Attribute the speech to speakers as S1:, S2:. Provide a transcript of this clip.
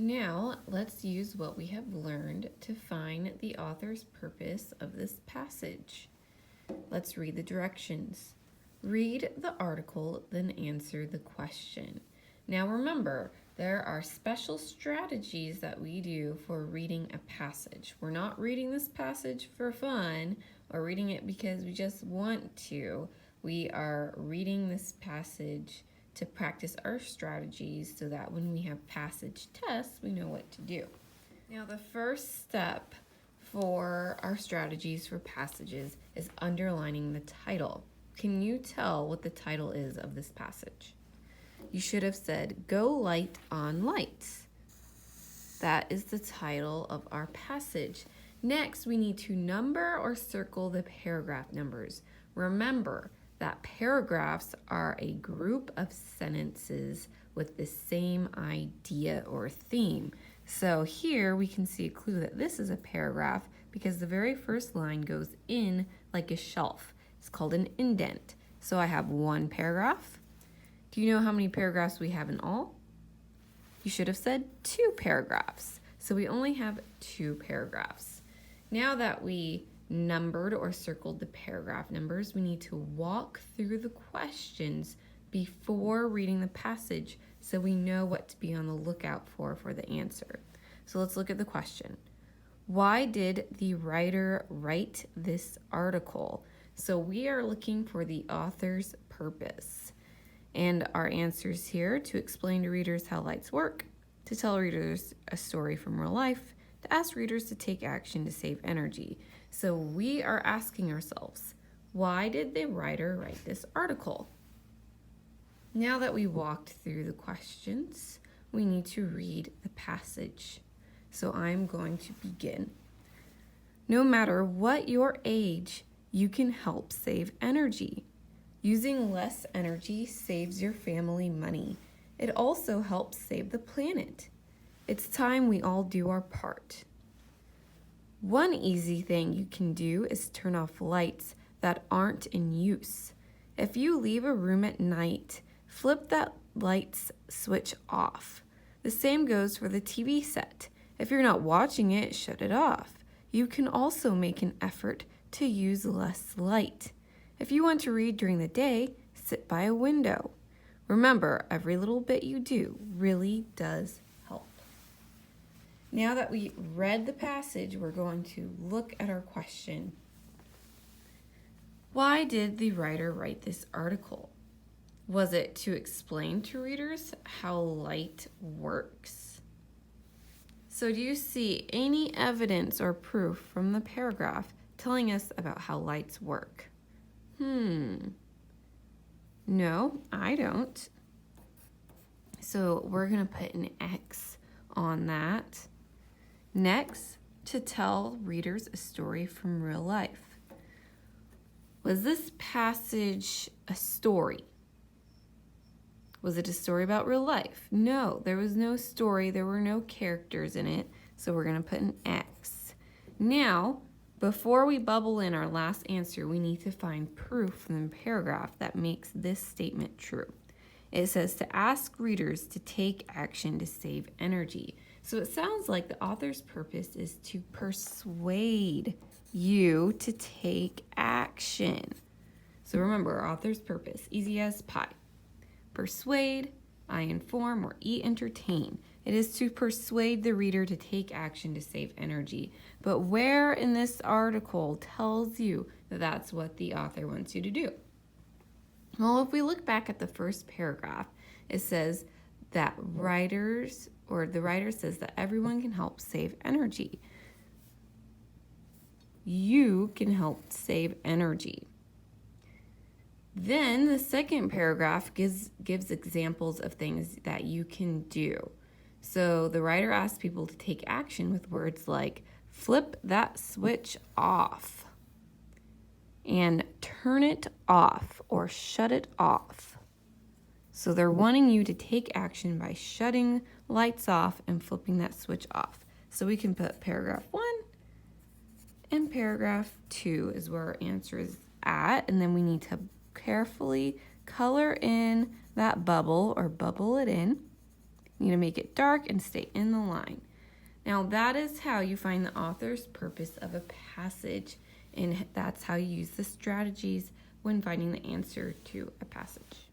S1: Now, let's use what we have learned to find the author's purpose of this passage. Let's read the directions. Read the article, then answer the question. Now remember, there are special strategies that we do for reading a passage. We're not reading this passage for fun or reading it because we just want to. We are reading this passage to practice our strategies so that when we have passage tests, we know what to do. Now, the first step for our strategies for passages is underlining the title. Can you tell what the title is of this passage? You should have said, Go Light on Lights. That is the title of our passage. Next, we need to number or circle the paragraph numbers. Remember that paragraphs are a group of sentences with the same idea or theme. So here we can see a clue that this is a paragraph because the very first line goes in like a shelf. It's called an indent. So I have one paragraph. Do you know how many paragraphs we have in all? You should have said 2 paragraphs. So we only have 2 paragraphs. Now that we numbered or circled the paragraph numbers, we need to walk through the questions before reading the passage so we know what to be on the lookout for the answer. So let's look at the question. Why did the writer write this article? So we are looking for the author's purpose. And our answers here: to explain to readers how lights work, to tell readers a story from real life, to ask readers to take action to save energy. So we are asking ourselves, why did the writer write this article? Now that we walked through the questions, we need to read the passage. So I'm going to begin. No matter what your age, you can help save energy. Using less energy saves your family money. It also helps save the planet. It's time we all do our part. One easy thing you can do is turn off lights that aren't in use. If you leave a room at night, flip that light's switch off. The same goes for the TV set. If you're not watching it, shut it off. You can also make an effort to use less light. If you want to read during the day, sit by a window. Remember, every little bit you do really does help. Now that we read the passage, we're going to look at our question. Why did the writer write this article? Was it to explain to readers how light works? So do you see any evidence or proof from the paragraph telling us about how lights work? No, I don't. So we're going to put an X on that. Next, to tell readers a story from real life. Was this passage a story? Was it a story about real life? No, there was no story. There were no characters in it. So we're going to put an X. Now, before we bubble in our last answer, we need to find proof from the paragraph that makes this statement true. It says to ask readers to take action to save energy. So it sounds like the author's purpose is to persuade you to take action. So remember, our author's purpose, easy as pie. Persuade, I inform, or E entertain. It is to persuade the reader to take action to save energy. But where in this article tells you that that's what the author wants you to do? Well, if we look back at the first paragraph, it says that the writer says that everyone can help save energy. You can help save energy. Then the second paragraph gives examples of things that you can do. So the writer asks people to take action with words like flip that switch off and turn it off or shut it off. So they're wanting you to take action by shutting lights off and flipping that switch off. So we can put paragraph 1 and paragraph 2 is where our answer is at, and then we need to carefully color in that bubble or bubble it in. You need to make it dark and stay in the line. Now that is how you find the author's purpose of a passage, and that's how you use the strategies when finding the answer to a passage.